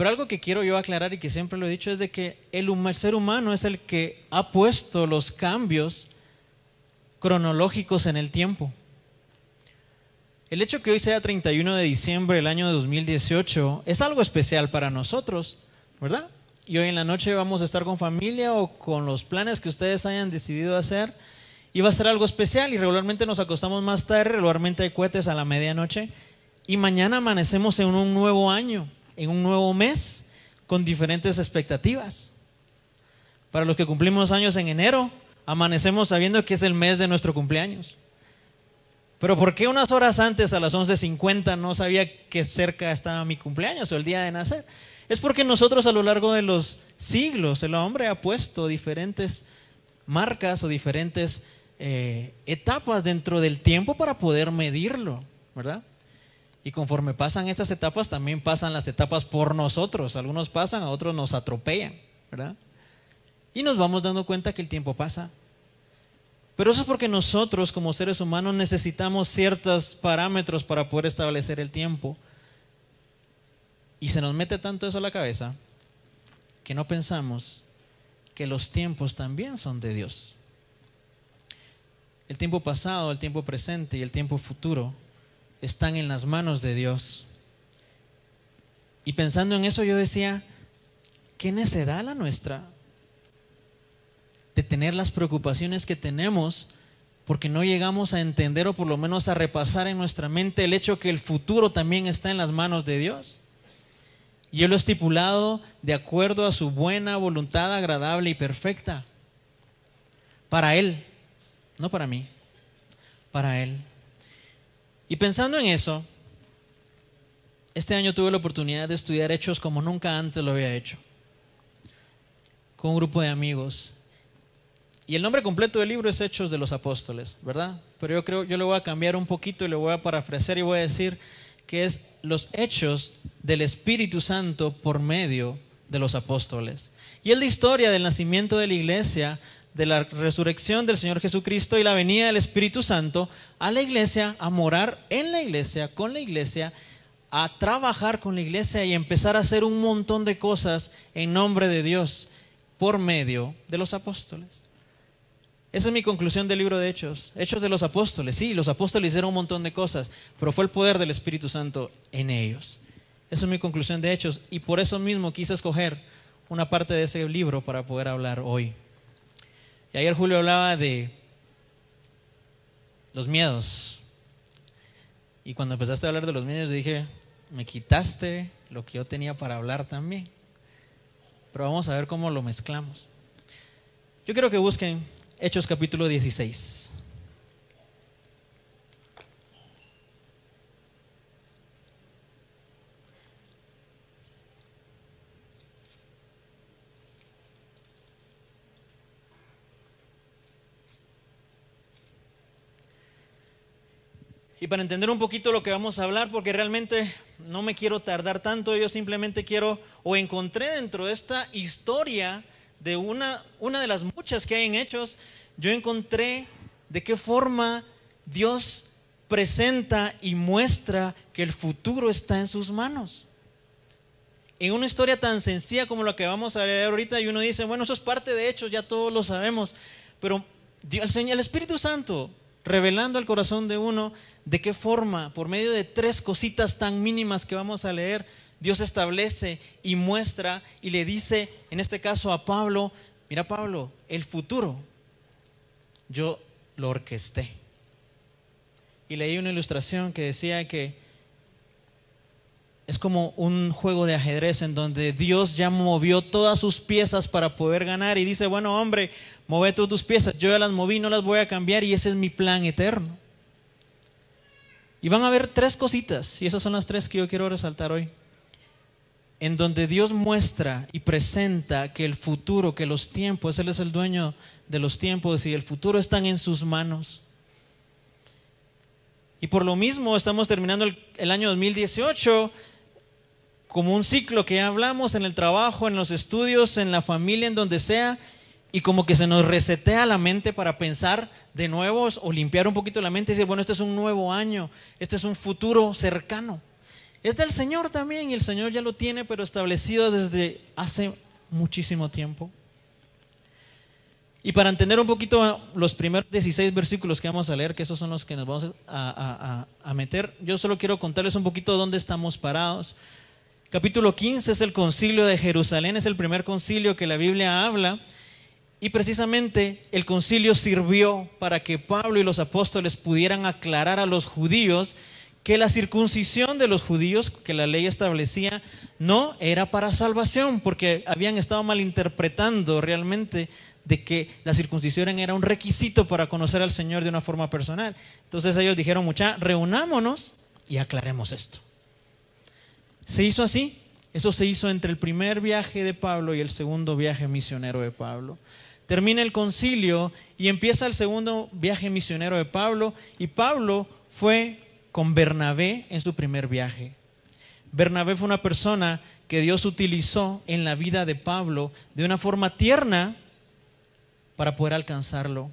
Pero algo que quiero yo aclarar y que siempre lo he dicho es de que el ser humano es el que ha puesto los cambios cronológicos en el tiempo. El hecho que hoy sea 31 de diciembre del año 2018 es algo especial para nosotros, ¿verdad? Y hoy en la noche vamos a estar con familia o con los planes que ustedes hayan decidido hacer y va a ser algo especial y regularmente nos acostamos más tarde, regularmente hay cohetes a la medianoche y mañana amanecemos en un nuevo año, en un nuevo mes con diferentes expectativas. Para los que cumplimos años en enero, amanecemos sabiendo que es el mes de nuestro cumpleaños. Pero ¿por qué unas horas antes, a las 11:50, no sabía que cerca estaba mi cumpleaños o el día de nacer? Es porque nosotros a lo largo de los siglos, el hombre ha puesto diferentes marcas o diferentes etapas dentro del tiempo para poder medirlo, ¿verdad? Y conforme pasan estas etapas, también pasan las etapas por nosotros. Algunos pasan, a otros nos atropellan, ¿verdad? Y nos vamos dando cuenta que el tiempo pasa. Pero eso es porque nosotros como seres humanos necesitamos ciertos parámetros para poder establecer el tiempo. Y se nos mete tanto eso a la cabeza que no pensamos que los tiempos también son de Dios. El tiempo pasado, el tiempo presente y el tiempo futuro están en las manos de Dios. Y pensando en eso yo decía, ¿qué necedad la nuestra de tener las preocupaciones que tenemos porque no llegamos a entender o por lo menos a repasar en nuestra mente el hecho que el futuro también está en las manos de Dios? Y Él lo ha estipulado de acuerdo a su buena voluntad agradable y perfecta. Para Él, no para mí, para Él. Y pensando en eso, este año tuve la oportunidad de estudiar Hechos como nunca antes lo había hecho, con un grupo de amigos. Y el nombre completo del libro es Hechos de los Apóstoles, ¿verdad? Pero yo le voy a cambiar un poquito y le voy a parafrasear y voy a decir que es los hechos del Espíritu Santo por medio de los apóstoles. Y es la historia del nacimiento de la iglesia, de la resurrección del Señor Jesucristo y la venida del Espíritu Santo a la iglesia, a morar en la iglesia, con la iglesia, a trabajar con la iglesia y empezar a hacer un montón de cosas en nombre de Dios por medio de los apóstoles. Esa es mi conclusión del libro de Hechos. Hechos de los apóstoles. Sí, los apóstoles hicieron un montón de cosas, pero fue el poder del Espíritu Santo en ellos. Esa es mi conclusión de Hechos y por eso mismo quise escoger una parte de ese libro para poder hablar hoy. Y ayer Julio hablaba de los miedos. Y cuando empezaste a hablar de los miedos dije, me quitaste lo que yo tenía para hablar también. Pero vamos a ver cómo lo mezclamos. Yo quiero que busquen Hechos capítulo 16. Y para entender un poquito lo que vamos a hablar, porque realmente no me quiero tardar tanto, yo simplemente quiero, o encontré dentro de esta historia de una de las muchas que hay en Hechos, yo encontré de qué forma Dios presenta y muestra que el futuro está en sus manos. En una historia tan sencilla como la que vamos a leer ahorita, y uno dice, bueno, eso es parte de Hechos, ya todos lo sabemos, pero el Espíritu Santo revelando al corazón de uno de qué forma, por medio de 3 cositas tan mínimas que vamos a leer, Dios establece y muestra y le dice, en este caso a Pablo, mira Pablo, el futuro yo lo orquesté. Y leí una ilustración que decía que es como un juego de ajedrez en donde Dios ya movió todas sus piezas para poder ganar y dice, bueno hombre, mueve tú tus piezas, yo ya las moví, no las voy a cambiar y ese es mi plan eterno. Y van a haber 3 cositas y esas son las 3 que yo quiero resaltar hoy, en donde Dios muestra y presenta que el futuro, que los tiempos, Él es el dueño de los tiempos y el futuro están en sus manos. Y por lo mismo estamos terminando el año 2018 como un ciclo que ya hablamos en el trabajo, en los estudios, en la familia, en donde sea, y como que se nos resetea la mente para pensar de nuevo o limpiar un poquito la mente y decir, bueno, este es un nuevo año, este es un futuro cercano. es del Señor también, y el Señor ya lo tiene, pero establecido desde hace muchísimo tiempo. Y para entender un poquito los primeros 16 versículos que vamos a leer, que esos son los que nos vamos a meter, yo solo quiero contarles un poquito dónde estamos parados. Capítulo 15 es el concilio de Jerusalén, es el primer concilio que la Biblia habla, y precisamente el concilio sirvió para que Pablo y los apóstoles pudieran aclarar a los judíos que la circuncisión de los judíos que la ley establecía no era para salvación, porque habían estado malinterpretando realmente de que la circuncisión era un requisito para conocer al Señor de una forma personal. Entonces ellos dijeron, mucha, reunámonos y aclaremos esto. Se hizo así. Eso se hizo entre el primer viaje de Pablo y el segundo viaje misionero de Pablo. Termina el concilio y empieza el segundo viaje misionero de Pablo, y Pablo fue con Bernabé en su primer viaje. Bernabé fue una persona que Dios utilizó en la vida de Pablo de una forma tierna para poder alcanzarlo.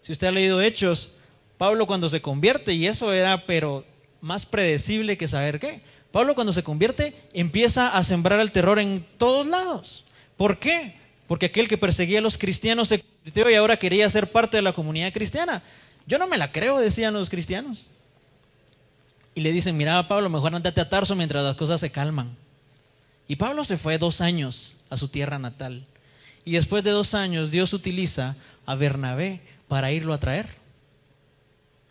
Si usted ha leído Hechos, Pablo cuando se convierte, y eso era pero más predecible que saber qué, Pablo cuando se convierte empieza a sembrar el terror en todos lados. ¿Por qué? Porque aquel que perseguía a los cristianos se convirtió y ahora quería ser parte de la comunidad cristiana. Yo no me la creo, decían los cristianos. Y le dicen, mira Pablo, mejor andate a Tarso mientras las cosas se calman. Y Pablo se fue 2 años a su tierra natal. Y después de 2 años Dios utiliza a Bernabé para irlo a traer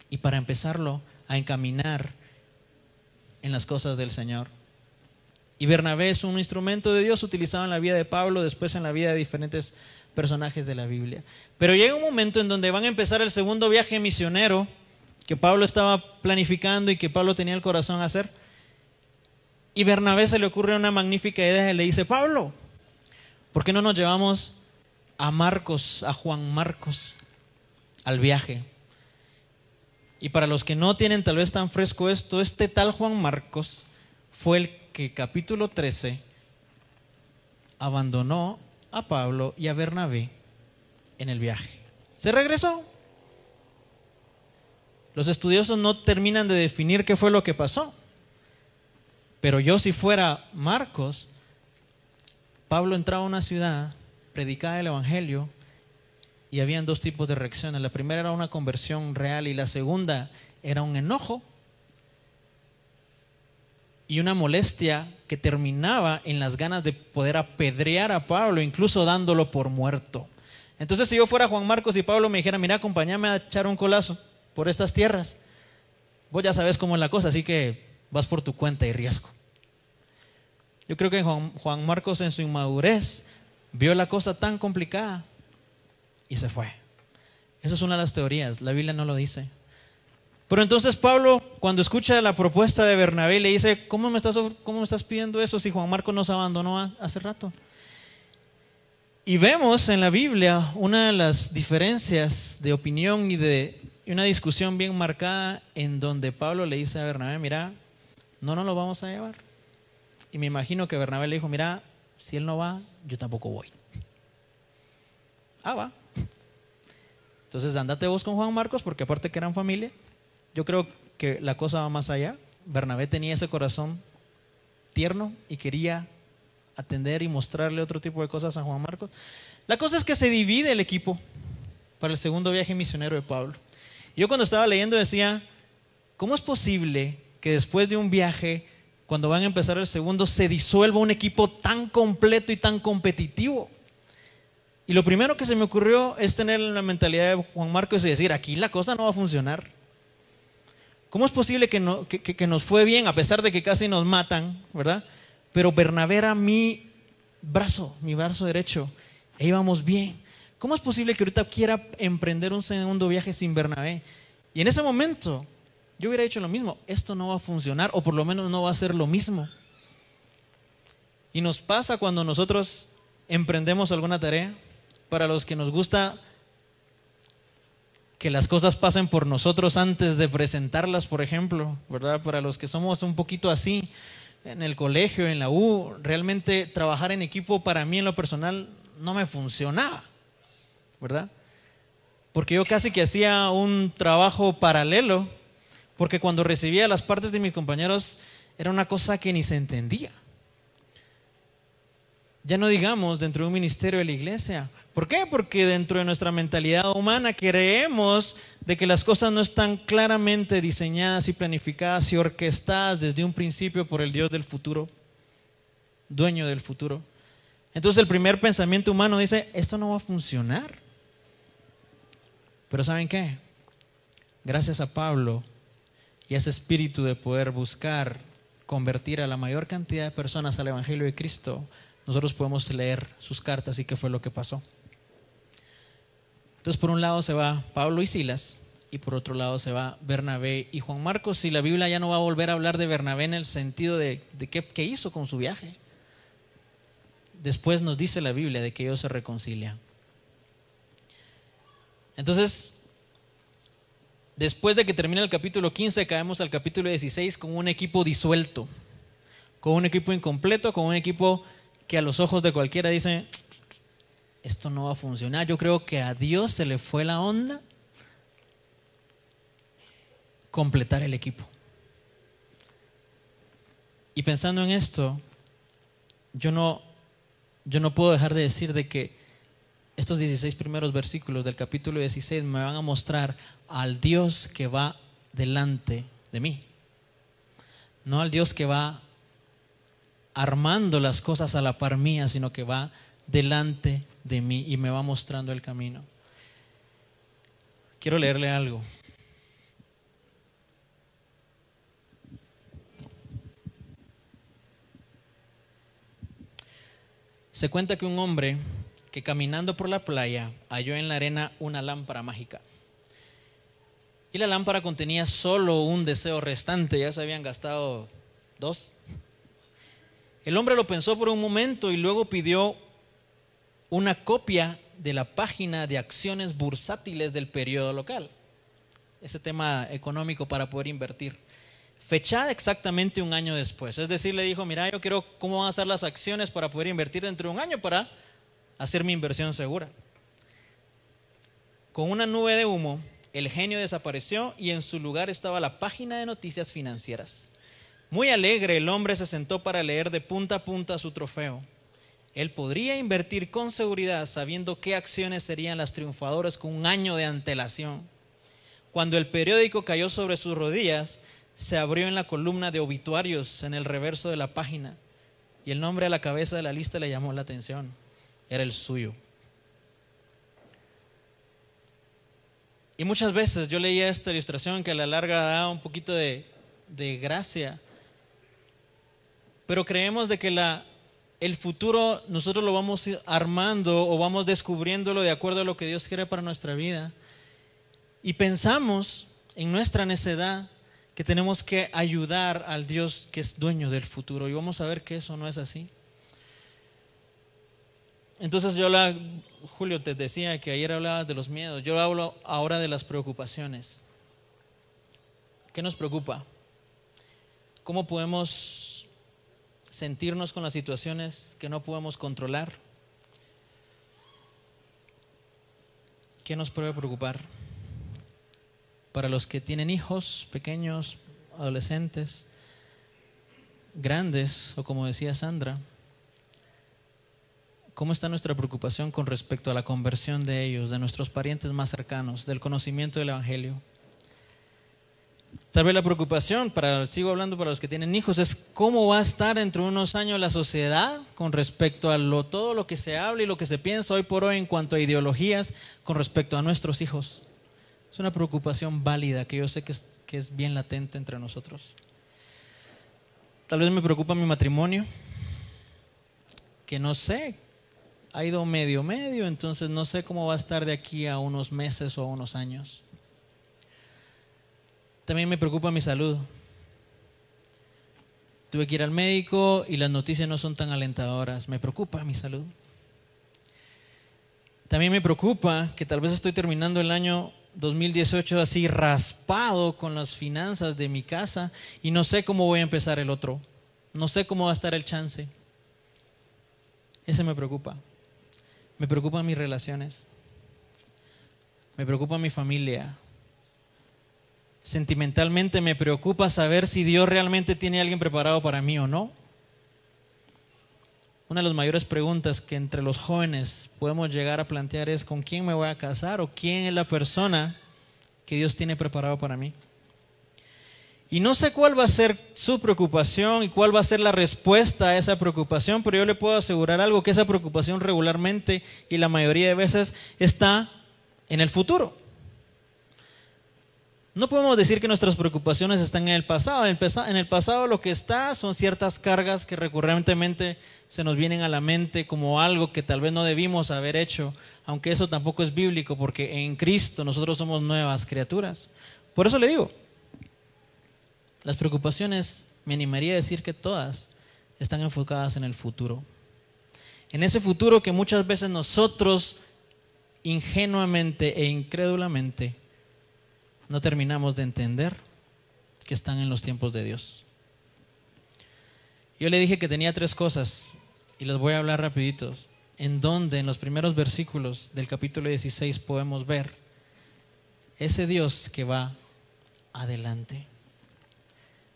y para empezarlo a encaminar en las cosas del Señor. Y Bernabé es un instrumento de Dios utilizado en la vida de Pablo, después en la vida de diferentes personajes de la Biblia. Pero llega un momento en donde van a empezar el segundo viaje misionero que Pablo estaba planificando y que Pablo tenía el corazón a hacer. Y Bernabé se le ocurre una magnífica idea y le dice, Pablo, ¿por qué no nos llevamos a Marcos, a Juan Marcos, al viaje? Y para los que no tienen tal vez tan fresco esto, este tal Juan Marcos fue el que capítulo 13 abandonó a Pablo y a Bernabé en el viaje. Se regresó. Los estudiosos no terminan de definir qué fue lo que pasó. Pero yo, si fuera Marcos, Pablo entraba a una ciudad, predicaba el evangelio y habían 2 tipos de reacciones. La primera era una conversión real y la segunda era un enojo y una molestia que terminaba en las ganas de poder apedrear a Pablo, incluso dándolo por muerto. Entonces, si yo fuera Juan Marcos y Pablo me dijera, mira, acompáñame a echar un colazo por estas tierras, vos ya sabes cómo es la cosa, así que vas por tu cuenta y riesgo. Yo creo que Juan Marcos en su inmadurez vio la cosa tan complicada y se fue. Eso es una de las teorías, la Biblia no lo dice. Pero entonces Pablo, cuando escucha la propuesta de Bernabé, le dice, ¿cómo me estás pidiendo eso si Juan Marcos nos abandonó hace rato? Y vemos en la Biblia una de las diferencias de opinión y una discusión bien marcada en donde Pablo le dice a Bernabé, mira, no nos lo vamos a llevar. Y me imagino que Bernabé le dijo, mira, si él no va, yo tampoco voy. Va. Entonces andate vos con Juan Marcos, porque aparte que eran familia, yo creo que la cosa va más allá. Bernabé tenía ese corazón tierno y quería atender y mostrarle otro tipo de cosas a Juan Marcos. La cosa es que se divide el equipo para el segundo viaje misionero de Pablo. Yo cuando estaba leyendo decía, ¿cómo es posible que después de un viaje, cuando van a empezar el segundo, se disuelva un equipo tan completo y tan competitivo? Y lo primero que se me ocurrió es tener la mentalidad de Juan Marcos y decir, aquí la cosa no va a funcionar. ¿Cómo es posible que nos fue bien a pesar de que casi nos matan, verdad? Pero Bernabé era mi brazo derecho, e íbamos bien. ¿Cómo es posible que ahorita quiera emprender un segundo viaje sin Bernabé? Y en ese momento yo hubiera dicho lo mismo, esto no va a funcionar, o por lo menos no va a ser lo mismo. Y nos pasa cuando nosotros emprendemos alguna tarea. Para los que nos gusta que las cosas pasen por nosotros antes de presentarlas, por ejemplo, ¿verdad? Para los que somos un poquito así, en el colegio, en la U, realmente trabajar en equipo para mí en lo personal no me funcionaba, ¿verdad? Porque yo casi que hacía un trabajo paralelo, porque cuando recibía las partes de mis compañeros era una cosa que ni se entendía. Ya no digamos dentro de un ministerio de la iglesia. ¿Por qué? Porque dentro de nuestra mentalidad humana creemos de que las cosas no están claramente diseñadas y planificadas y orquestadas desde un principio por el Dios del futuro, dueño del futuro. Entonces el primer pensamiento humano dice, esto no va a funcionar. Pero ¿saben qué? Gracias a Pablo y a ese espíritu de poder buscar convertir a la mayor cantidad de personas al Evangelio de Cristo, nosotros podemos leer sus cartas y qué fue lo que pasó. Entonces por un lado se va Pablo y Silas y por otro lado se va Bernabé y Juan Marcos, y la Biblia ya no va a volver a hablar de Bernabé en el sentido de qué hizo con su viaje. Después nos dice la Biblia de que ellos se reconcilian. Entonces, después de que termina el capítulo 15, caemos al capítulo 16 con un equipo disuelto, con un equipo incompleto, con un equipo que a los ojos de cualquiera dice, esto no va a funcionar. Yo creo que a Dios se le fue la onda completar el equipo. Y pensando en esto, yo no puedo dejar de decir de que estos 16 primeros versículos del capítulo 16 me van a mostrar al Dios que va delante de mí, no al Dios que va armando las cosas a la par mía, sino que va delante de mí y me va mostrando el camino. Quiero leerle algo. Se cuenta que un hombre que caminando por la playa halló en la arena una lámpara mágica. Y la lámpara contenía solo un deseo restante, ya se habían gastado 2. El hombre lo pensó por un momento y luego pidió una copia de la página de acciones bursátiles del periodo local, ese tema económico para poder invertir, fechada exactamente un año después. Es decir, le dijo, mira, yo quiero cómo van a ser las acciones para poder invertir dentro de un año para hacer mi inversión segura. Con una nube de humo, el genio desapareció y en su lugar estaba la página de noticias financieras. Muy alegre, el hombre se sentó para leer de punta a punta su trofeo. Él podría invertir con seguridad sabiendo qué acciones serían las triunfadoras con un año de antelación. Cuando el periódico cayó sobre sus rodillas, se abrió en la columna de obituarios en el reverso de la página y el nombre a la cabeza de la lista le llamó la atención. Era el suyo. Y muchas veces yo leía esta ilustración que a la larga da un poquito de gracia, pero creemos de que el futuro nosotros lo vamos armando o vamos descubriéndolo de acuerdo a lo que Dios quiere para nuestra vida, y pensamos en nuestra necedad que tenemos que ayudar al Dios que es dueño del futuro, y vamos a ver que eso no es así. Entonces Julio, te decía que ayer hablabas de los miedos, yo hablo ahora de las preocupaciones. ¿Qué nos preocupa? ¿Cómo podemos sentirnos con las situaciones que no podemos controlar? ¿Qué nos puede preocupar? Para los que tienen hijos pequeños, adolescentes, grandes, o como decía Sandra, ¿cómo está nuestra preocupación con respecto a la conversión de ellos, de nuestros parientes más cercanos, del conocimiento del Evangelio? Tal vez la preocupación, sigo hablando para los que tienen hijos, es cómo va a estar dentro de unos años la sociedad con respecto a todo lo que se habla y lo que se piensa hoy por hoy en cuanto a ideologías con respecto a nuestros hijos. Es una preocupación válida que yo sé que es bien latente entre nosotros. Tal vez me preocupa mi matrimonio, que no sé, ha ido medio, entonces no sé cómo va a estar de aquí a unos meses o a unos años. También me preocupa mi salud. Tuve que ir al médico y las noticias no son tan alentadoras. Me preocupa mi salud. También me preocupa que tal vez estoy terminando el año 2018 así raspado con las finanzas de mi casa y no sé cómo voy a empezar el otro. No sé cómo va a estar el chance. Ese me preocupa. Me preocupan mis relaciones. Me preocupa mi familia. Sentimentalmente me preocupa saber si Dios realmente tiene a alguien preparado para mí o no. Una de las mayores preguntas que entre los jóvenes podemos llegar a plantear es: ¿con quién me voy a casar? ¿O quién es la persona que Dios tiene preparado para mí? Y no sé cuál va a ser su preocupación y cuál va a ser la respuesta a esa preocupación, pero yo le puedo asegurar algo, que esa preocupación regularmente y la mayoría de veces está en el futuro. No podemos decir que nuestras preocupaciones están en el pasado. En el pasado lo que está son ciertas cargas que recurrentemente se nos vienen a la mente como algo que tal vez no debimos haber hecho, aunque eso tampoco es bíblico, porque en Cristo nosotros somos nuevas criaturas. Por eso le digo, las preocupaciones, me animaría a decir que todas están enfocadas en el futuro. En ese futuro que muchas veces nosotros ingenuamente e incrédulamente no terminamos de entender que están en los tiempos de Dios. Yo le dije que tenía 3 cosas y les voy a hablar rapiditos, en donde en los primeros versículos del capítulo 16 podemos ver ese Dios que va adelante.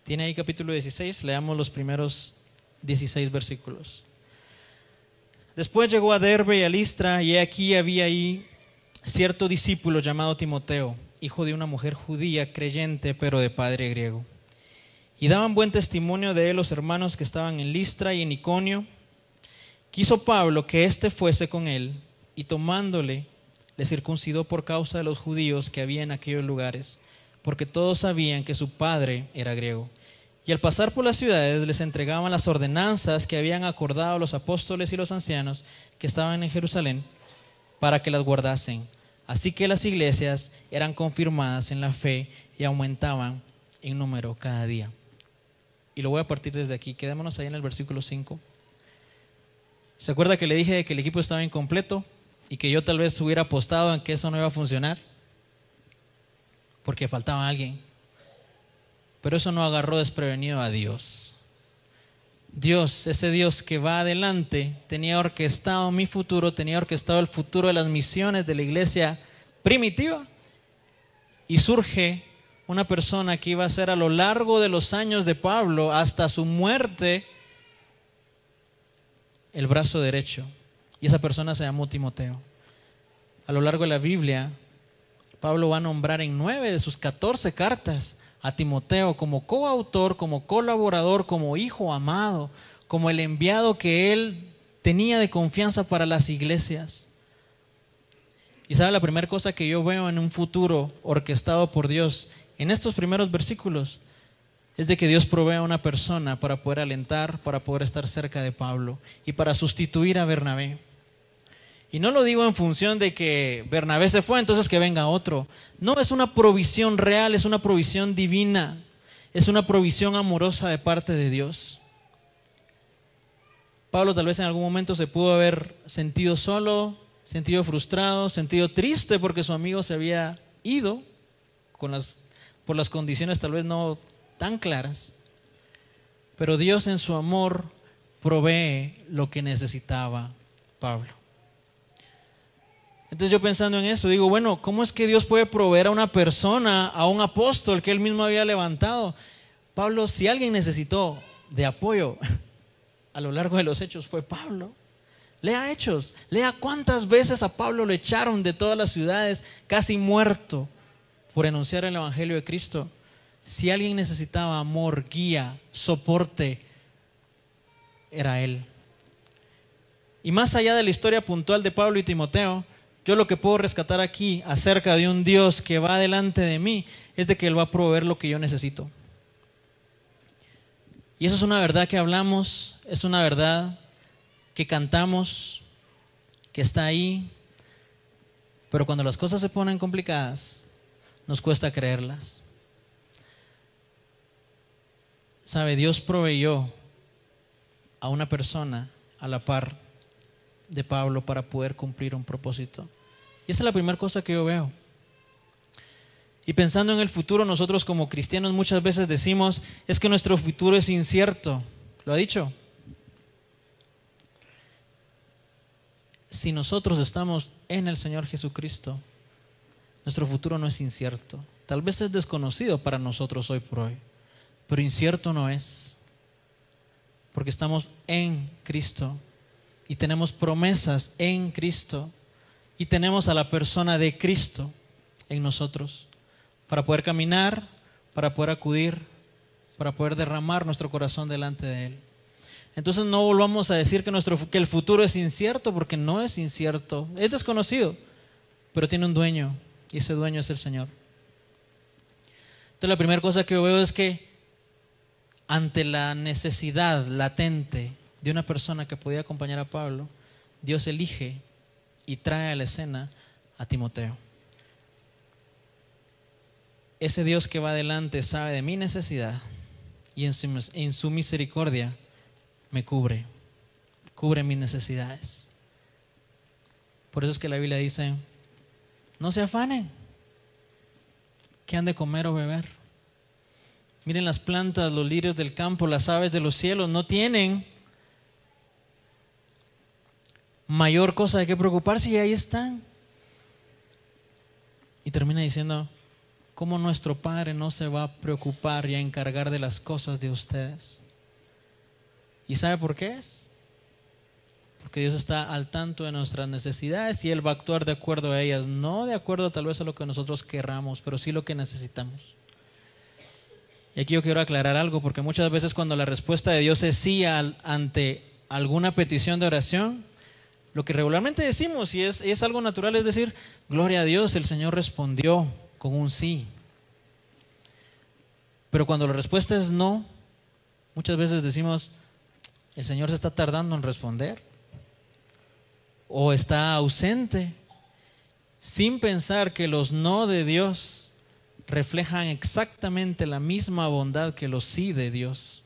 Tiene ahí capítulo 16, leamos los primeros 16 versículos. Después llegó a Derbe y a Listra, y aquí había ahí cierto discípulo llamado Timoteo, hijo de una mujer judía creyente, pero de padre griego. Y daban buen testimonio de él los hermanos que estaban en Listra y en Iconio. Quiso Pablo que éste fuese con él, y tomándole, le circuncidó por causa de los judíos que había en aquellos lugares, porque todos sabían que su padre era griego. Y al pasar por las ciudades les entregaban las ordenanzas que habían acordado los apóstoles y los ancianos que estaban en Jerusalén, para que las guardasen. Así que las iglesias eran confirmadas en la fe y aumentaban en número cada día. Y lo voy a partir desde aquí. Quedémonos ahí en el versículo 5. ¿Se acuerda que le dije que el equipo estaba incompleto y que yo tal vez hubiera apostado en que eso no iba a funcionar? Porque faltaba alguien. Pero eso no agarró desprevenido a Dios. Dios, ese Dios que va adelante, tenía orquestado mi futuro, tenía orquestado el futuro de las misiones de la iglesia primitiva. Y surge una persona que iba a ser a lo largo de los años de Pablo, hasta su muerte, el brazo derecho. Y esa persona se llamó Timoteo. A lo largo de la Biblia, Pablo va a nombrar en 9 de sus 14 cartas a Timoteo como coautor, como colaborador, como hijo amado, como el enviado que él tenía de confianza para las iglesias. Y sabe, la primera cosa que yo veo en un futuro orquestado por Dios en estos primeros versículos es de que Dios provee a una persona para poder alentar, para poder estar cerca de Pablo y para sustituir a Bernabé. Y no lo digo en función de que Bernabé se fue, entonces que venga otro. No, es una provisión real, es una provisión divina, es una provisión amorosa de parte de Dios. Pablo tal vez en algún momento se pudo haber sentido solo, sentido frustrado, sentido triste porque su amigo se había ido por las condiciones tal vez no tan claras. Pero Dios en su amor provee lo que necesitaba Pablo. Entonces yo pensando en eso, digo, bueno, ¿cómo es que Dios puede proveer a una persona, a un apóstol que él mismo había levantado? Pablo, si alguien necesitó de apoyo a lo largo de los hechos, fue Pablo. Lea Hechos, lea cuántas veces a Pablo lo echaron de todas las ciudades, casi muerto, por enunciar el evangelio de Cristo. Si alguien necesitaba amor, guía, soporte, era él. Y más allá de la historia puntual de Pablo y Timoteo, yo lo que puedo rescatar aquí acerca de un Dios que va delante de mí es de que Él va a proveer lo que yo necesito. Y eso es una verdad que hablamos, es una verdad que cantamos, que está ahí, pero cuando las cosas se ponen complicadas, nos cuesta creerlas. ¿Sabe? Dios proveyó a una persona a la par de Pablo para poder cumplir un propósito. Y esa es la primera cosa que yo veo. Y pensando en el futuro, nosotros como cristianos muchas veces decimos, es que nuestro futuro es incierto. ¿Lo ha dicho? Si nosotros estamos en el Señor Jesucristo, nuestro futuro no es incierto. tal vez es desconocido para nosotros hoy por hoy, pero incierto no es, porque estamos en Cristo y tenemos promesas en Cristo y tenemos a la persona de Cristo en nosotros para poder caminar, para poder acudir, para poder derramar nuestro corazón delante de Él. Entonces no volvamos a decir que el futuro es incierto, porque no es incierto, es desconocido, pero tiene un dueño y ese dueño es el Señor. Entonces la primera cosa que yo veo es que ante la necesidad latente de una persona que podía acompañar a Pablo, Dios elige y trae a la escena a Timoteo. Ese Dios que va adelante sabe de mi necesidad y en su misericordia me cubre mis necesidades. Por eso es que la Biblia dice: no se afanen, ¿qué han de comer o beber? Miren las plantas, los lirios del campo, las aves de los cielos, no tienen mayor cosa de qué preocuparse y ahí están. Y termina diciendo: ¿cómo nuestro Padre no se va a preocupar y a encargar de las cosas de ustedes? ¿Y sabe por qué es? Porque Dios está al tanto de nuestras necesidades y Él va a actuar de acuerdo a ellas, no de acuerdo tal vez a lo que nosotros querramos, pero sí lo que necesitamos. Y aquí yo quiero aclarar algo, porque muchas veces cuando la respuesta de Dios es sí ante alguna petición de oración, lo que regularmente decimos, y es algo natural, es decir: gloria a Dios, el Señor respondió con un sí. Pero cuando la respuesta es no, muchas veces decimos: el Señor se está tardando en responder, o está ausente, sin pensar que los no de Dios reflejan exactamente la misma bondad que los sí de Dios.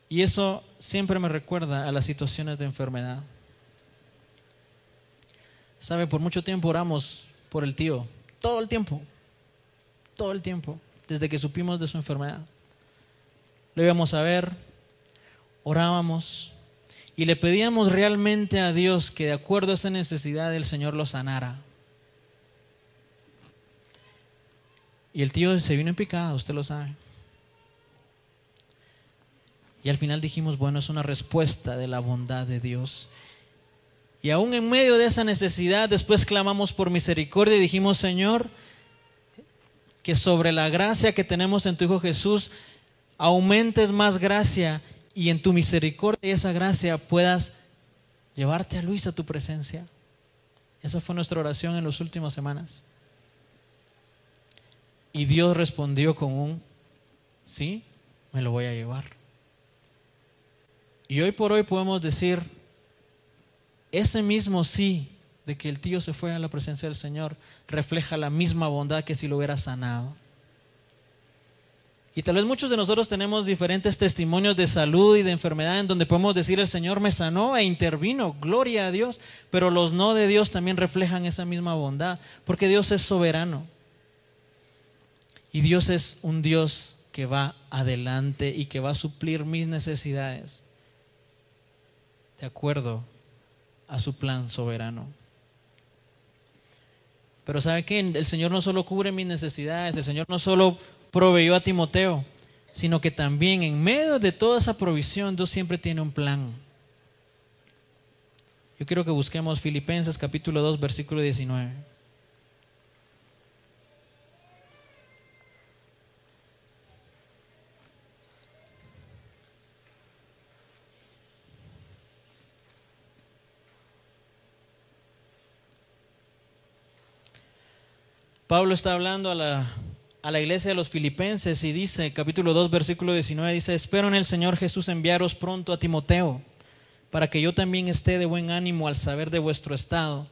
Y eso siempre me recuerda a las situaciones de enfermedad. ¿Sabe? Por mucho tiempo oramos por el tío, todo el tiempo, desde que supimos de su enfermedad. Lo íbamos a ver, orábamos y le pedíamos realmente a Dios que de acuerdo a esa necesidad el Señor lo sanara. Y el tío se vino en picada, usted lo sabe. Y al final dijimos: bueno, es una respuesta de la bondad de Dios. Y aún en medio de esa necesidad, después clamamos por misericordia y dijimos: Señor, que sobre la gracia que tenemos en tu Hijo Jesús, aumentes más gracia, y en tu misericordia y esa gracia puedas llevarte a Luis a tu presencia. Esa fue nuestra oración en las últimas semanas. Y Dios respondió con un sí, me lo voy a llevar. Y hoy por hoy podemos decir: ese mismo sí de que el tío se fue a la presencia del Señor refleja la misma bondad que si lo hubiera sanado. Y tal vez muchos de nosotros tenemos diferentes testimonios de salud y de enfermedad en donde podemos decir: el Señor me sanó e intervino, gloria a Dios. Pero los no de Dios también reflejan esa misma bondad, porque Dios es soberano. Y Dios es un Dios que va adelante y que va a suplir mis necesidades de acuerdo a su plan soberano. Pero ¿sabe qué? El Señor no solo cubre mis necesidades, el Señor no solo proveyó a Timoteo, sino que también en medio de toda esa provisión Dios siempre tiene un plan. Yo quiero que busquemos Filipenses capítulo 2, versículo 19. Pablo está hablando a la iglesia de los filipenses y dice, capítulo 2, versículo 19, dice: espero en el Señor Jesús enviaros pronto a Timoteo, para que yo también esté de buen ánimo al saber de vuestro estado,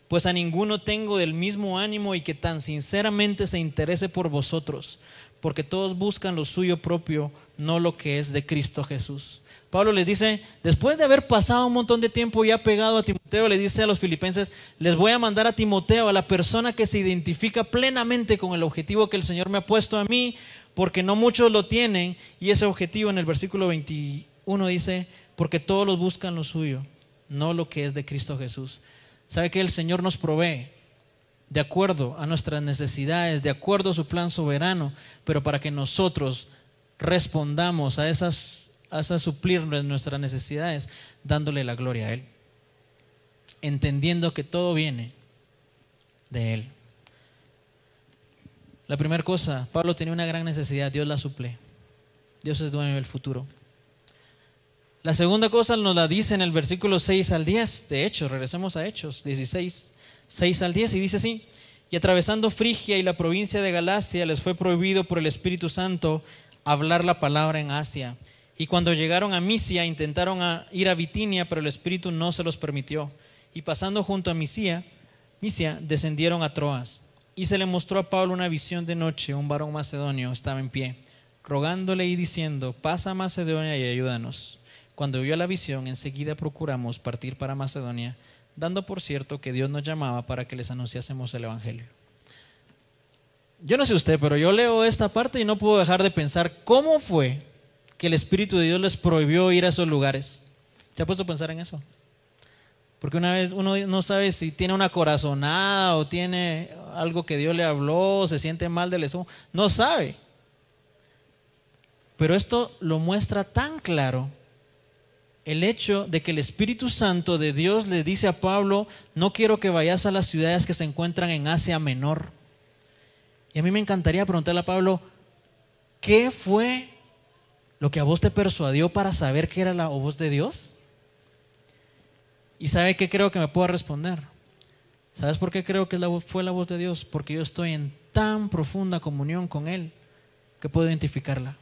pues a ninguno tengo del mismo ánimo y que tan sinceramente se interese por vosotros, porque todos buscan lo suyo propio, no lo que es de Cristo Jesús. Pablo les dice, después de haber pasado un montón de tiempo ya pegado a Timoteo, le dice a los filipenses: les voy a mandar a Timoteo, a la persona que se identifica plenamente con el objetivo que el Señor me ha puesto a mí, porque no muchos lo tienen. Y ese objetivo en el versículo 21 dice: porque todos los buscan lo suyo, no lo que es de Cristo Jesús. ¿Sabe que el Señor nos provee de acuerdo a nuestras necesidades, de acuerdo a su plan soberano, pero para que nosotros respondamos a esas suplir nuestras necesidades, dándole la gloria a Él, entendiendo que todo viene de Él. La primera cosa, Pablo tenía una gran necesidad, Dios la suple. Dios es dueño del futuro. La segunda cosa nos la dice en el versículo 6 al 10 de Hechos. Regresemos a Hechos 16, 6 al 10, y dice así: y atravesando Frigia y la provincia de Galacia, les fue prohibido por el Espíritu Santo hablar la palabra en Asia. Y cuando llegaron a Misia, intentaron ir a Bitinia, pero el Espíritu no se los permitió. Y pasando junto a Misia, descendieron a Troas. Y se le mostró a Pablo una visión de noche. Un varón macedonio estaba en pie, rogándole y diciendo: pasa a Macedonia y ayúdanos. Cuando vio la visión, enseguida procuramos partir para Macedonia, dando por cierto que Dios nos llamaba para que les anunciásemos el Evangelio. Yo no sé usted, pero yo leo esta parte y no puedo dejar de pensar cómo fue que el Espíritu de Dios les prohibió ir a esos lugares. ¿Se ha puesto a pensar en eso? Porque una vez uno no sabe si tiene una corazonada o tiene algo que Dios le habló, se siente mal del estómago, no sabe. Pero esto lo muestra tan claro, el hecho de que el Espíritu Santo de Dios le dice a Pablo: no quiero que vayas a las ciudades que se encuentran en Asia Menor. Y a mí me encantaría preguntarle a Pablo: ¿qué fue lo que a vos te persuadió para saber que era la voz de Dios? ¿Y sabe qué creo que me pueda responder? ¿Sabes por qué creo que fue la voz de Dios? Porque yo estoy en tan profunda comunión con Él que puedo identificarla.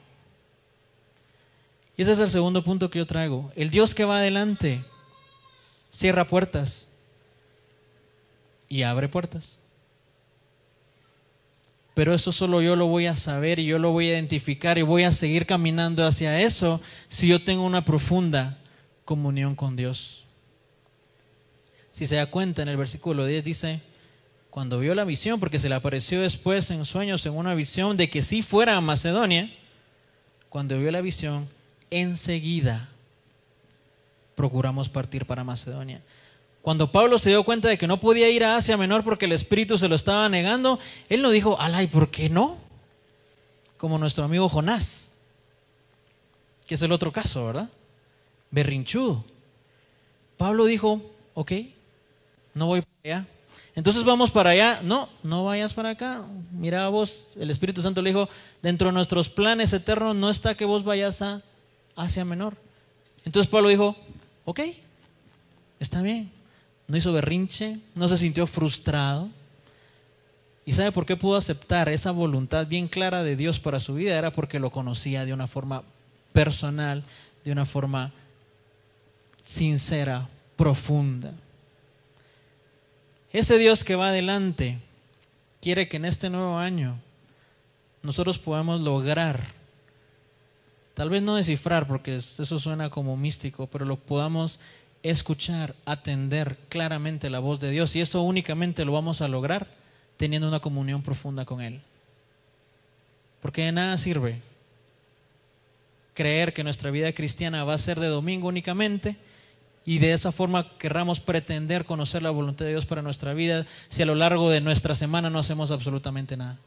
Y ese es el segundo punto que yo traigo. El Dios que va adelante cierra puertas y abre puertas. Pero eso solo yo lo voy a saber y yo lo voy a identificar y voy a seguir caminando hacia eso si yo tengo una profunda comunión con Dios. Si se da cuenta, en el versículo 10 dice: cuando vio la visión, porque se le apareció después en sueños, en una visión de que sí fuera a Macedonia, cuando vio la visión, enseguida procuramos partir para Macedonia. Cuando Pablo se dio cuenta de que no podía ir a Asia Menor porque el Espíritu se lo estaba negando, él no dijo: alay, ¿por qué no? Como nuestro amigo Jonás, que es el otro caso, ¿verdad? Berrinchudo. Pablo dijo: ok, no voy para allá. Entonces vamos para allá. No, no vayas para acá. Mira vos, el Espíritu Santo le dijo: dentro de nuestros planes eternos no está que vos vayas a Asia Menor. Entonces Pablo dijo: ok, está bien. No hizo berrinche, no se sintió frustrado. ¿Y sabe por qué pudo aceptar esa voluntad bien clara de Dios para su vida? Era porque lo conocía de una forma personal, de una forma sincera, profunda. Ese Dios que va adelante quiere que en este nuevo año nosotros podamos lograr, tal vez no descifrar porque eso suena como místico, pero lo podamos escuchar, atender claramente la voz de Dios, y eso únicamente lo vamos a lograr teniendo una comunión profunda con Él. Porque de nada sirve creer que nuestra vida cristiana va a ser de domingo únicamente y de esa forma querramos pretender conocer la voluntad de Dios para nuestra vida si a lo largo de nuestra semana no hacemos absolutamente nada.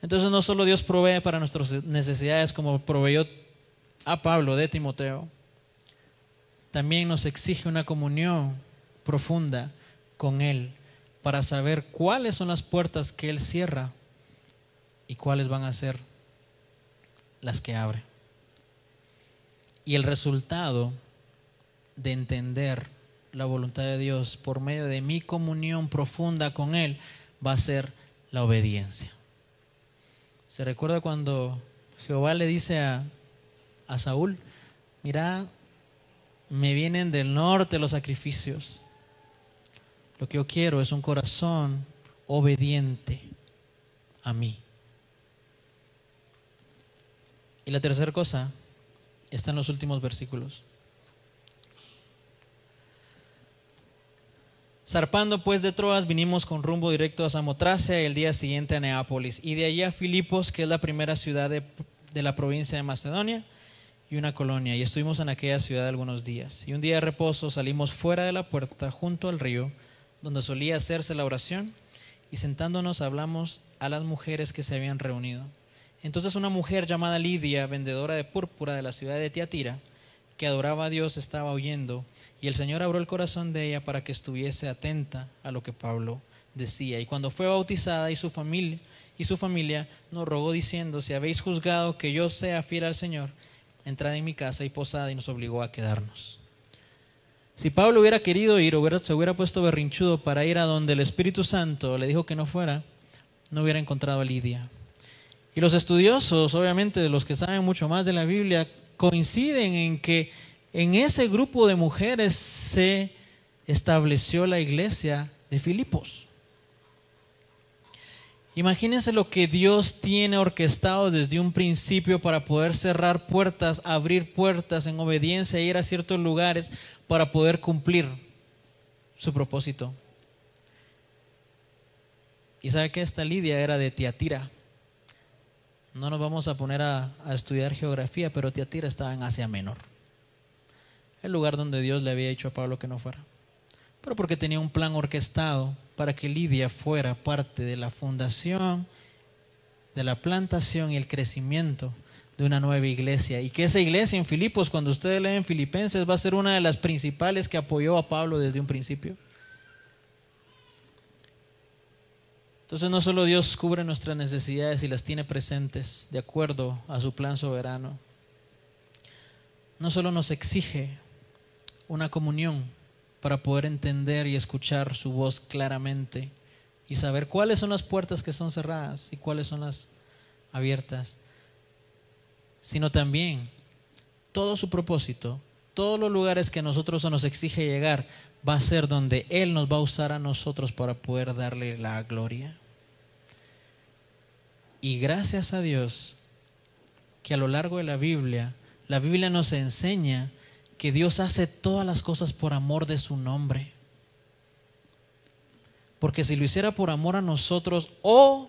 Entonces no solo Dios provee para nuestras necesidades como proveyó a Pablo de Timoteo, también nos exige una comunión profunda con Él para saber cuáles son las puertas que Él cierra y cuáles van a ser las que abre. Y el resultado de entender la voluntad de Dios por medio de mi comunión profunda con Él va a ser la obediencia. ¿Se recuerda cuando Jehová le dice a Saúl: mira, me vienen del norte los sacrificios, lo que yo quiero es un corazón obediente a mí? Y la tercera cosa está en los últimos versículos. Zarpando pues de Troas, vinimos con rumbo directo a Samotracia y el día siguiente a Neápolis, y de allí a Filipos, que es la primera ciudad de la provincia de Macedonia y una colonia, y estuvimos en aquella ciudad algunos días. Y un día de reposo salimos fuera de la puerta junto al río, donde solía hacerse la oración, y sentándonos hablamos a las mujeres que se habían reunido. Entonces una mujer llamada Lidia, vendedora de púrpura de la ciudad de Tiatira, que adoraba a Dios, estaba oyendo, y el Señor abrió el corazón de ella para que estuviese atenta a lo que Pablo decía. Y cuando fue bautizada y su familia nos rogó diciendo: si habéis juzgado que yo sea fiel al Señor, entrad en mi casa, y posada, y nos obligó a quedarnos. Si Pablo hubiera querido ir, se hubiera puesto berrinchudo para ir a donde el Espíritu Santo le dijo que no fuera, no hubiera encontrado a Lidia. Y los estudiosos, obviamente, de los que saben mucho más de la Biblia, coinciden en que en ese grupo de mujeres se estableció la iglesia de Filipos. Imagínense lo que Dios tiene orquestado desde un principio para poder cerrar puertas, abrir puertas en obediencia, ir a ciertos lugares para poder cumplir su propósito. Y sabe que esta Lidia era de Tiatira. No nos vamos a poner a estudiar geografía, pero Tiatira estaba en Asia Menor, el lugar donde Dios le había dicho a Pablo que no fuera, pero porque tenía un plan orquestado para que Lidia fuera parte de la fundación, de la plantación y el crecimiento de una nueva iglesia, y que esa iglesia en Filipos, cuando ustedes leen Filipenses, va a ser una de las principales que apoyó a Pablo desde un principio. Entonces no solo Dios cubre nuestras necesidades y las tiene presentes de acuerdo a su plan soberano, no solo nos exige una comunión para poder entender y escuchar su voz claramente y saber cuáles son las puertas que son cerradas y cuáles son las abiertas, sino también todo su propósito, todos los lugares que a nosotros nos exige llegar, va a ser donde Él nos va a usar a nosotros para poder darle la gloria. Y gracias a Dios que a lo largo de la Biblia nos enseña que Dios hace todas las cosas por amor de su nombre. Porque si lo hiciera por amor a nosotros o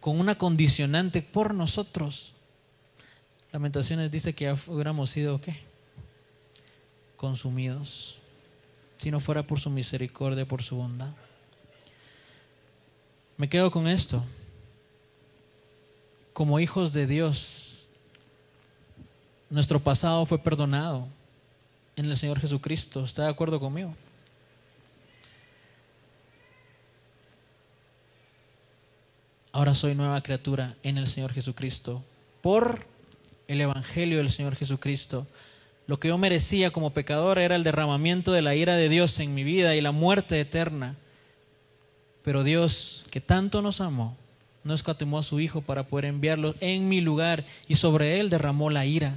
con una condicionante por nosotros, Lamentaciones dice que ya hubiéramos sido ¿qué? Consumidos, si no fuera por su misericordia, por su bondad. Me quedo con esto. Como hijos de Dios, nuestro pasado fue perdonado en el Señor Jesucristo. ¿Está de acuerdo conmigo? Ahora soy nueva criatura en el Señor Jesucristo por el Evangelio del Señor Jesucristo. Lo que yo merecía como pecador era el derramamiento de la ira de Dios en mi vida y la muerte eterna. Pero Dios, que tanto nos amó, no escatimó a su Hijo para poder enviarlo en mi lugar, y sobre Él derramó la ira.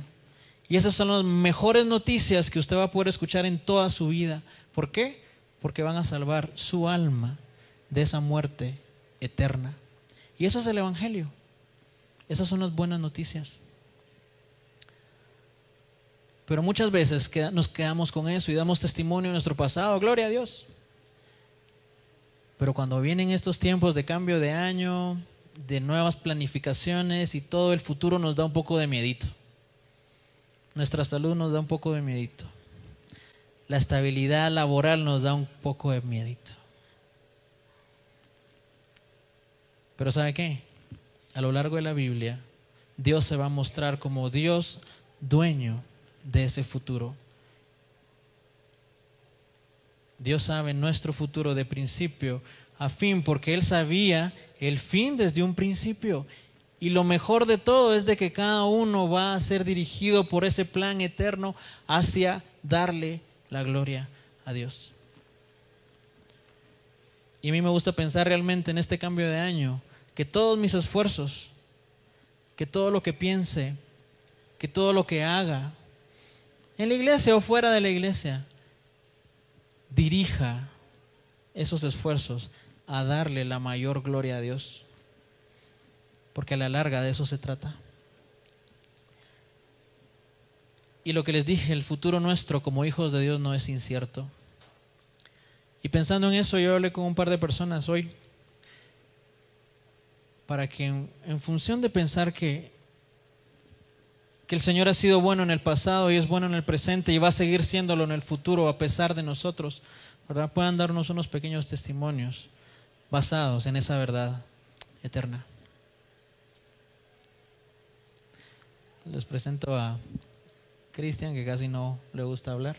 Y esas son las mejores noticias que usted va a poder escuchar en toda su vida. ¿Por qué? Porque van a salvar su alma de esa muerte eterna. Y eso es el Evangelio. Esas son las buenas noticias. Pero muchas veces nos quedamos con eso y damos testimonio de nuestro pasado. Gloria a Dios. Pero cuando vienen estos tiempos de cambio de año, de nuevas planificaciones y todo, el futuro nos da un poco de miedito. Nuestra salud nos da un poco de miedito. La estabilidad laboral nos da un poco de miedito. Pero ¿sabe qué? A lo largo de la Biblia, Dios se va a mostrar como Dios dueño de ese futuro. Dios sabe nuestro futuro de principio a fin, porque Él sabía el fin desde un principio. Y lo mejor de todo es de que cada uno va a ser dirigido por ese plan eterno hacia darle la gloria a Dios. Y a mí me gusta pensar realmente en este cambio de año, que todos mis esfuerzos, que todo lo que piense, que todo lo que haga, en la iglesia o fuera de la iglesia, dirija esos esfuerzos a darle la mayor gloria a Dios, porque a la larga de eso se trata. Y lo que les dije, el futuro nuestro como hijos de Dios no es incierto. Y pensando en eso, yo hablé con un par de personas hoy para que en función de pensar que que el Señor ha sido bueno en el pasado y es bueno en el presente y va a seguir siéndolo en el futuro a pesar de nosotros, ¿verdad? Puedan darnos unos pequeños testimonios basados en esa verdad eterna. Les presento a Cristian, que casi no le gusta hablar.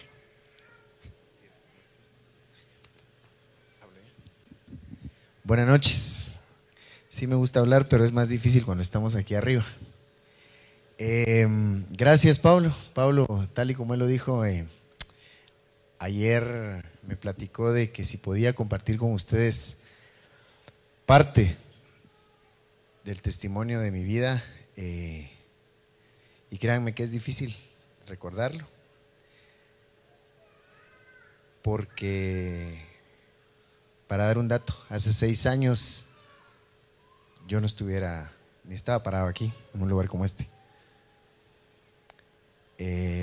Buenas noches. Sí me gusta hablar, pero es más difícil cuando estamos aquí arriba. Gracias, Pablo. Pablo, tal y como él lo dijo, ayer me platicó de que si podía compartir con ustedes parte del testimonio de mi vida, y créanme que es difícil recordarlo, porque, para dar un dato, hace 6 años yo no estuviera, ni estaba parado aquí, en un lugar como este.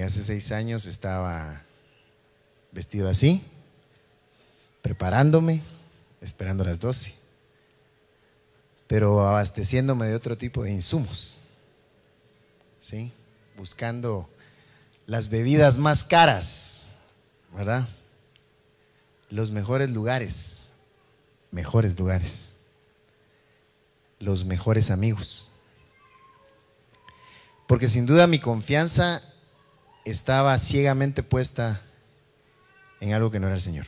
Hace 6 años estaba vestido así, preparándome, esperando las 12, pero abasteciéndome de otro tipo de insumos, ¿sí? Buscando las bebidas más caras, ¿verdad? Los mejores lugares, los mejores amigos. Porque sin duda mi confianza estaba ciegamente puesta en algo que no era el Señor.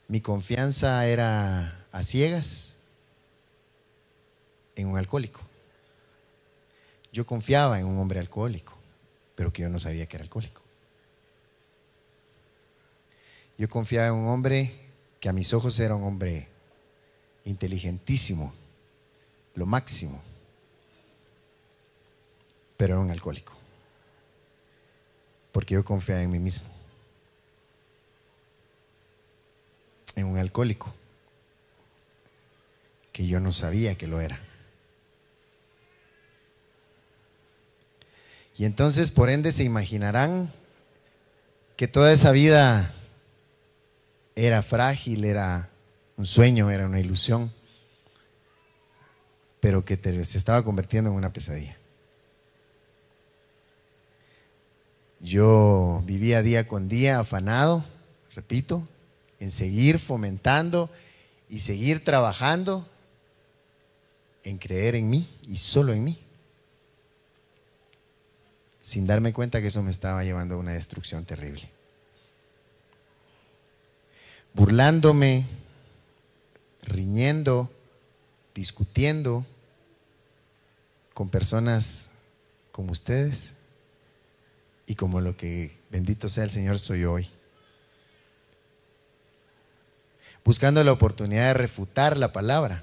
Mi confianza era a ciegas en un alcohólico. Yo confiaba en un hombre alcohólico, pero que yo no sabía que era alcohólico. Yo confiaba en un hombre que a mis ojos era un hombre inteligentísimo, lo máximo, pero era un alcohólico, porque yo confiaba en mí mismo, en un alcohólico que yo no sabía que lo era. Y entonces, por ende, se imaginarán que toda esa vida era frágil, era un sueño, era una ilusión, pero que se estaba convirtiendo en una pesadilla. Yo vivía día con día afanado, repito, en seguir fomentando y seguir trabajando en creer en mí y solo en mí, sin darme cuenta que eso me estaba llevando a una destrucción terrible. Burlándome, riñendo, discutiendo con personas como ustedes y como lo que, bendito sea el Señor, soy yo hoy. Buscando la oportunidad de refutar la palabra,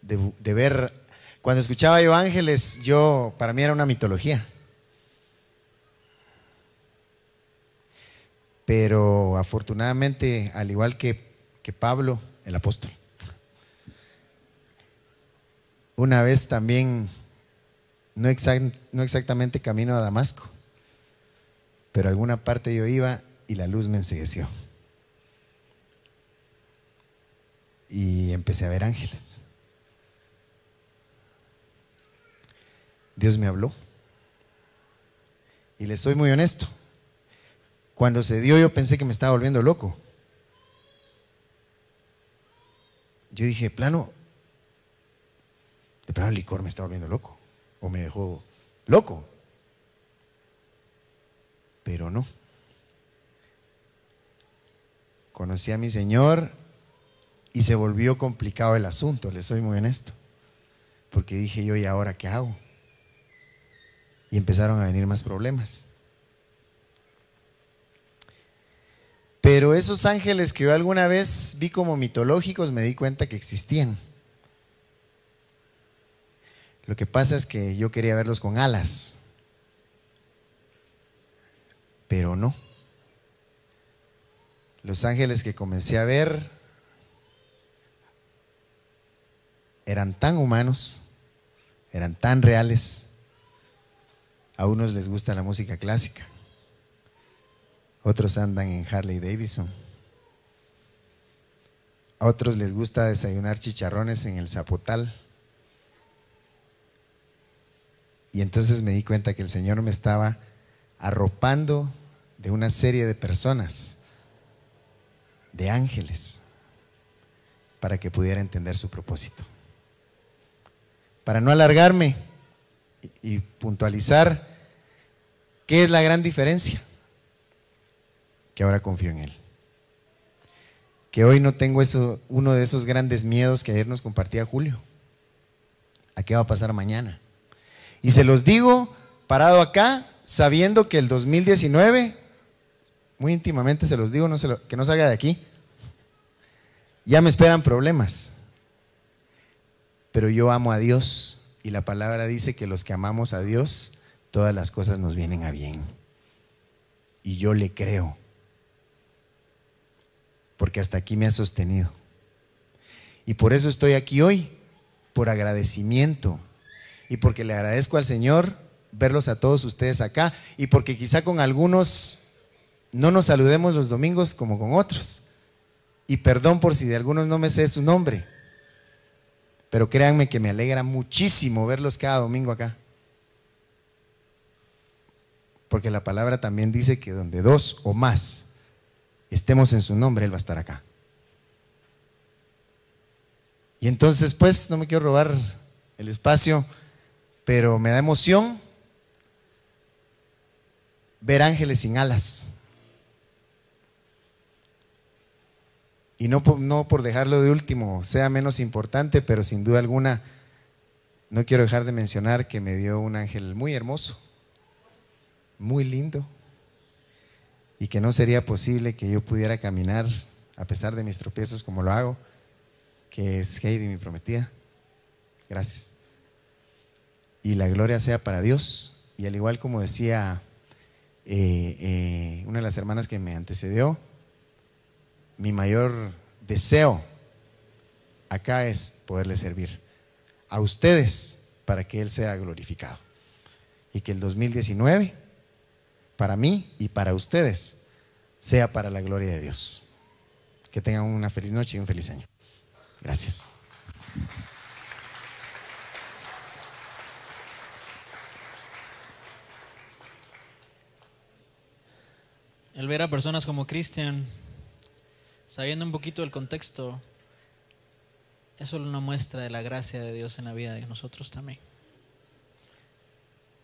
de ver. Cuando escuchaba yo ángeles, para mí era una mitología. Pero afortunadamente, al igual que Pablo, el apóstol, una vez también, no exactamente camino a Damasco, pero a alguna parte yo iba y la luz me encegueció. Y empecé a ver ángeles. Dios me habló. Y les soy muy honesto. Cuando se dio, yo pensé que me estaba volviendo loco. Yo dije, de plano el licor me está volviendo loco, o me dejó loco. Pero no. Conocí a mi Señor y se volvió complicado el asunto, les soy muy honesto. Porque dije yo, ¿y ahora qué hago? Y empezaron a venir más problemas. Pero esos ángeles que yo alguna vez vi como mitológicos, me di cuenta que existían. Lo que pasa es que yo quería verlos con alas, pero no. Los ángeles que comencé a ver eran tan humanos, eran tan reales. A unos les gusta la música clásica, otros andan en Harley Davidson, a otros les gusta desayunar chicharrones en el Zapotal, Y entonces me di cuenta que el Señor me estaba arropando de una serie de personas, de ángeles, para que pudiera entender su propósito. Para no alargarme y puntualizar, ¿qué es la gran diferencia? Que ahora confío en Él. Que hoy no tengo uno de esos grandes miedos que ayer nos compartía Julio. ¿A qué va a pasar mañana? Y se los digo parado acá, sabiendo que el 2019, muy íntimamente se los digo, que no salga de aquí, ya me esperan problemas. Pero yo amo a Dios y la palabra dice que los que amamos a Dios, todas las cosas nos vienen a bien. Y yo le creo, porque hasta aquí me ha sostenido. Y por eso estoy aquí hoy, por agradecimiento, y porque le agradezco al Señor verlos a todos ustedes acá, y porque quizá con algunos no nos saludemos los domingos como con otros. Y perdón por si de algunos no me sé su nombre, pero créanme que me alegra muchísimo verlos cada domingo acá. Porque la palabra también dice que donde dos o más estemos en su nombre, Él va a estar acá. Y entonces, pues, no me quiero robar el espacio, pero me da emoción ver ángeles sin alas. Y no por dejarlo de último, sea menos importante, pero sin duda alguna, no quiero dejar de mencionar que me dio un ángel muy hermoso, muy lindo, y que no sería posible que yo pudiera caminar a pesar de mis tropiezos como lo hago, que es Heidi, mi prometida. Gracias. Y la gloria sea para Dios. Y al igual como decía una de las hermanas que me antecedió, mi mayor deseo acá es poderle servir a ustedes para que Él sea glorificado. Y que el 2019, para mí y para ustedes, sea para la gloria de Dios. Que tengan una feliz noche y un feliz año. Gracias. El ver a personas como Cristian, sabiendo un poquito del contexto, es solo una muestra de la gracia de Dios en la vida de nosotros también.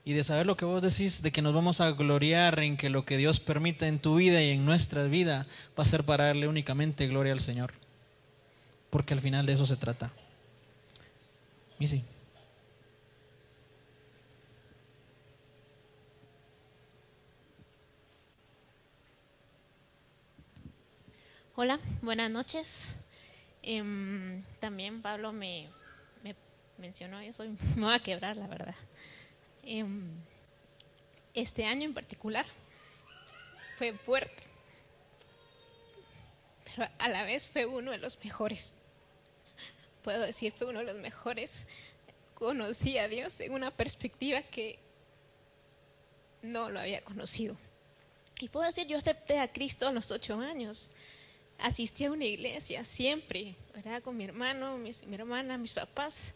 Y de saber lo que vos decís, de que nos vamos a gloriar en que lo que Dios permita en tu vida y en nuestra vida va a ser para darle únicamente gloria al Señor. Porque al final de eso se trata. Y sí. Hola, buenas noches. También Pablo me mencionó, me voy a quebrar la verdad. Este año en particular fue fuerte, pero a la vez fue uno de los mejores. Puedo decir, fue uno de los mejores. Conocí a Dios en una perspectiva que no lo había conocido. Y puedo decir, yo acepté a Cristo a los 8 años. Asistí a una iglesia siempre, ¿verdad? Con mi hermano, mi hermana, mis papás.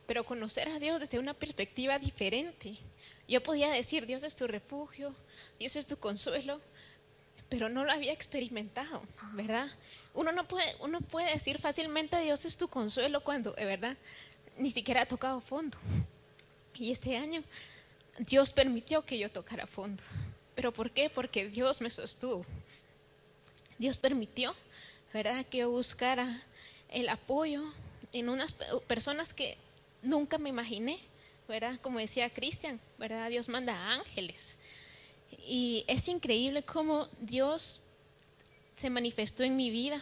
Pero conocer a Dios desde una perspectiva diferente. Yo podía decir, Dios es tu refugio, Dios es tu consuelo, pero no lo había experimentado, ¿verdad? Uno puede decir fácilmente, Dios es tu consuelo, cuando, ¿verdad?, ni siquiera ha tocado fondo. Y este año Dios permitió que yo tocara fondo. ¿Pero por qué? Porque Dios me sostuvo. Dios permitió, ¿verdad?, que yo buscara el apoyo en unas personas que nunca me imaginé, ¿verdad? Como decía Cristian, ¿verdad? Dios manda ángeles. Y es increíble cómo Dios se manifestó en mi vida.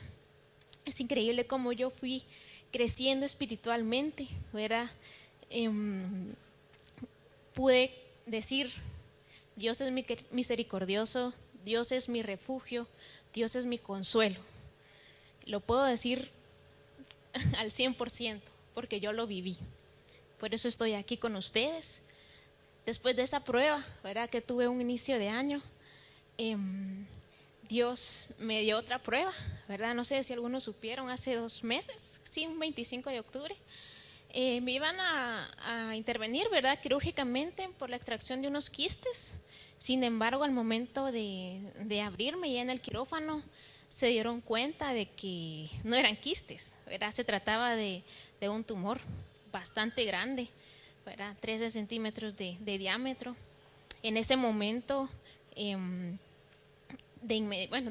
Es increíble cómo yo fui creciendo espiritualmente, ¿verdad? Pude decir, Dios es misericordioso, Dios es mi refugio, Dios es mi consuelo. Lo puedo decir al 100% porque yo lo viví. Por eso estoy aquí con ustedes. Después de esa prueba, ¿verdad?, que tuve un inicio de año, Dios me dio otra prueba, ¿verdad? No sé si algunos supieron, hace 2 meses, sí, un 25 de octubre, Me iban a intervenir, ¿verdad?, quirúrgicamente por la extracción de unos quistes. Sin embargo, al momento de abrirme ya en el quirófano, se dieron cuenta de que no eran quistes, ¿verdad? Se trataba de un tumor bastante grande, ¿verdad? 13 centímetros de diámetro. En ese momento, de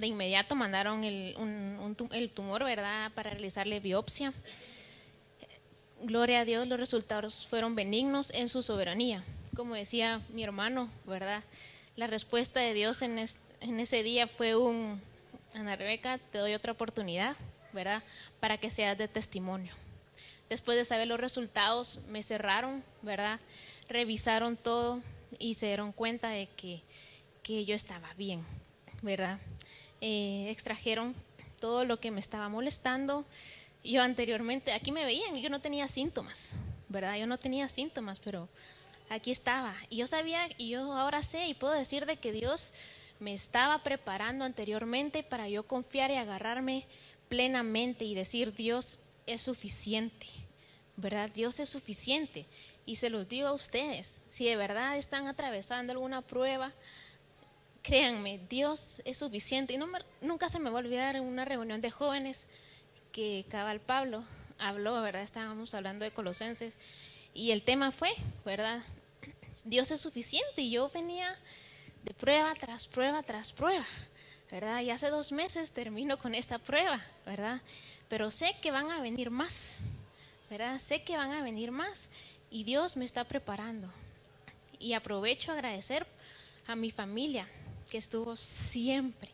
inmediato mandaron el tumor, ¿verdad?, para realizarle biopsia. Gloria a Dios, los resultados fueron benignos en su soberanía. Como decía mi hermano, ¿verdad?, la respuesta de Dios en ese día fue Ana Rebeca, te doy otra oportunidad, ¿verdad?, para que seas de testimonio. Después de saber los resultados, me cerraron, ¿verdad?, revisaron todo y se dieron cuenta de que yo estaba bien, ¿verdad? Extrajeron todo lo que me estaba molestando. Yo anteriormente, aquí me veían, yo no tenía síntomas, ¿verdad? Yo no tenía síntomas, pero aquí estaba. Y yo sabía, y yo ahora sé y puedo decir de que Dios me estaba preparando anteriormente para yo confiar y agarrarme plenamente y decir, Dios es suficiente, ¿verdad? Dios es suficiente. Y se los digo a ustedes, si de verdad están atravesando alguna prueba, créanme, Dios es suficiente. Y nunca se me va a olvidar en una reunión de jóvenes que cabal Pablo habló, ¿verdad? Estábamos hablando de Colosenses y el tema fue, ¿verdad?, Dios es suficiente. Y yo venía de prueba tras prueba tras prueba, ¿verdad? Y hace 2 meses termino con esta prueba, ¿verdad? Pero sé que van a venir más, ¿verdad? Sé que van a venir más y Dios me está preparando. Y aprovecho a agradecer a mi familia que estuvo siempre,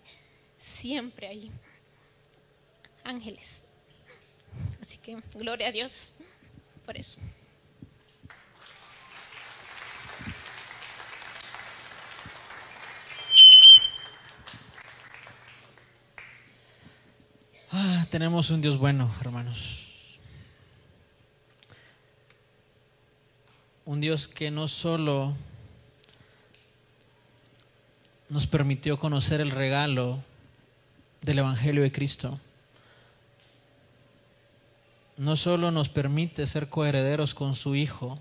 siempre ahí. Ángeles. Así que gloria a Dios por eso. Tenemos un Dios bueno, hermanos. Un Dios que no solo nos permitió conocer el regalo del Evangelio de Cristo, no solo nos permite ser coherederos con su Hijo,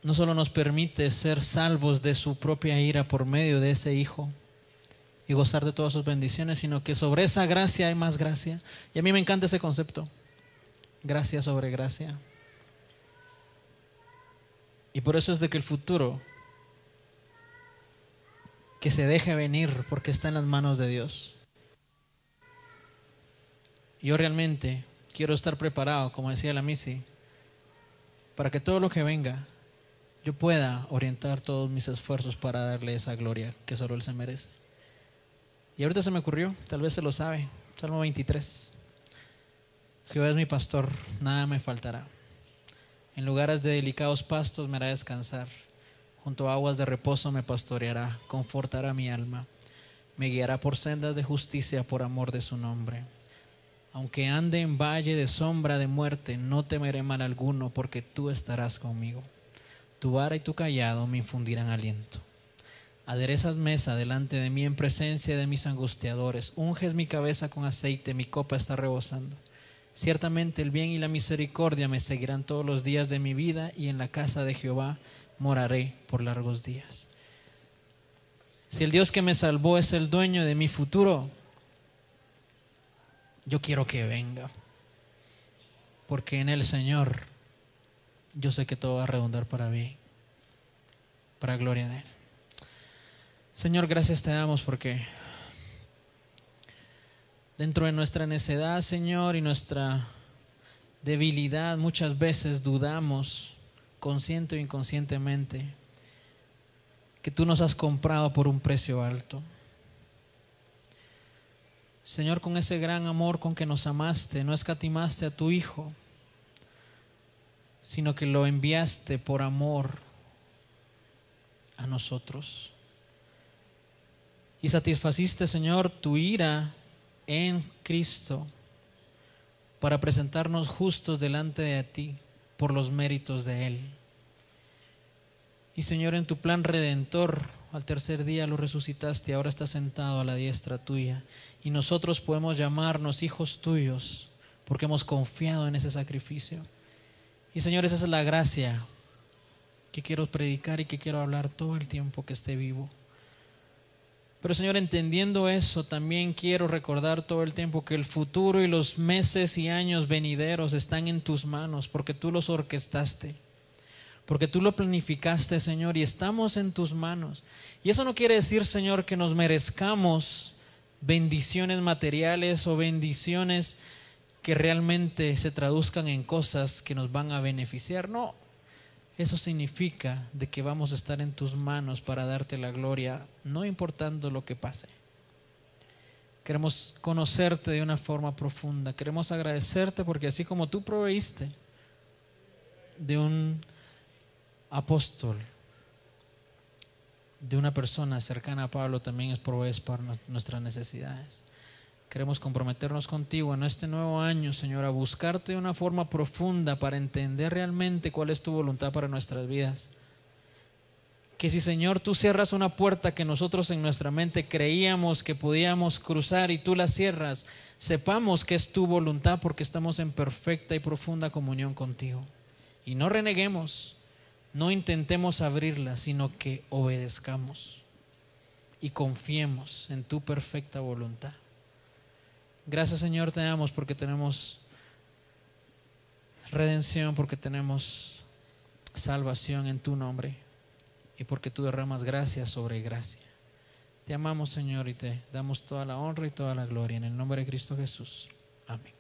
no solo nos permite ser salvos de su propia ira por medio de ese Hijo y gozar de todas sus bendiciones, sino que sobre esa gracia hay más gracia. Y a mí me encanta ese concepto, gracia sobre gracia. Y por eso es de que el futuro que se deje venir, porque está en las manos de Dios. Yo realmente quiero estar preparado, como decía la Missy, para que todo lo que venga, yo pueda orientar todos mis esfuerzos para darle esa gloria que solo Él se merece. Y ahorita se me ocurrió, tal vez se lo sabe, Salmo 23. Jehová es mi pastor, nada me faltará. En lugares de delicados pastos me hará descansar. Junto a aguas de reposo me pastoreará, confortará mi alma. Me guiará por sendas de justicia por amor de su nombre. Aunque ande en valle de sombra de muerte, no temeré mal alguno, porque tú estarás conmigo. Tu vara y tu cayado me infundirán aliento. Aderezas mesa delante de mí en presencia de mis angustiadores. Unges mi cabeza con aceite, mi copa está rebosando. Ciertamente el bien y la misericordia me seguirán todos los días de mi vida, y en la casa de Jehová moraré por largos días. Si el Dios que me salvó es el dueño de mi futuro, yo quiero que venga, porque en el Señor yo sé que todo va a redundar para mí, para gloria de Él. Señor, gracias te damos porque dentro de nuestra necedad, Señor, y nuestra debilidad, muchas veces dudamos, consciente o inconscientemente, que tú nos has comprado por un precio alto. Señor, con ese gran amor con que nos amaste, no escatimaste a tu Hijo, sino que lo enviaste por amor a nosotros. Y satisfaciste, Señor, tu ira en Cristo para presentarnos justos delante de ti por los méritos de Él. Y Señor, en tu plan redentor, al tercer día lo resucitaste y ahora está sentado a la diestra tuya. Y nosotros podemos llamarnos hijos tuyos porque hemos confiado en ese sacrificio. Y Señor, esa es la gracia que quiero predicar y que quiero hablar todo el tiempo que esté vivo. Pero Señor, entendiendo eso, también quiero recordar todo el tiempo que el futuro y los meses y años venideros están en tus manos, porque tú los orquestaste, porque tú lo planificaste, Señor, y estamos en tus manos. Y eso no quiere decir, Señor, que nos merezcamos bendiciones materiales o bendiciones que realmente se traduzcan en cosas que nos van a beneficiar. No, eso significa de que vamos a estar en tus manos para darte la gloria, no importando lo que pase. Queremos conocerte de una forma profunda, queremos agradecerte porque así como tú proveíste de un apóstol, de una persona cercana a Pablo, también provees para nuestras necesidades. Queremos comprometernos contigo en este nuevo año, Señor, a buscarte de una forma profunda para entender realmente cuál es tu voluntad para nuestras vidas. Que si, Señor, tú cierras una puerta que nosotros en nuestra mente creíamos que podíamos cruzar y tú la cierras, sepamos que es tu voluntad porque estamos en perfecta y profunda comunión contigo. Y no reneguemos, no intentemos abrirla, sino que obedezcamos y confiemos en tu perfecta voluntad. Gracias, Señor, te damos porque tenemos redención, porque tenemos salvación en tu nombre y porque tú derramas gracia sobre gracia. Te amamos, Señor, y te damos toda la honra y toda la gloria en el nombre de Cristo Jesús. Amén.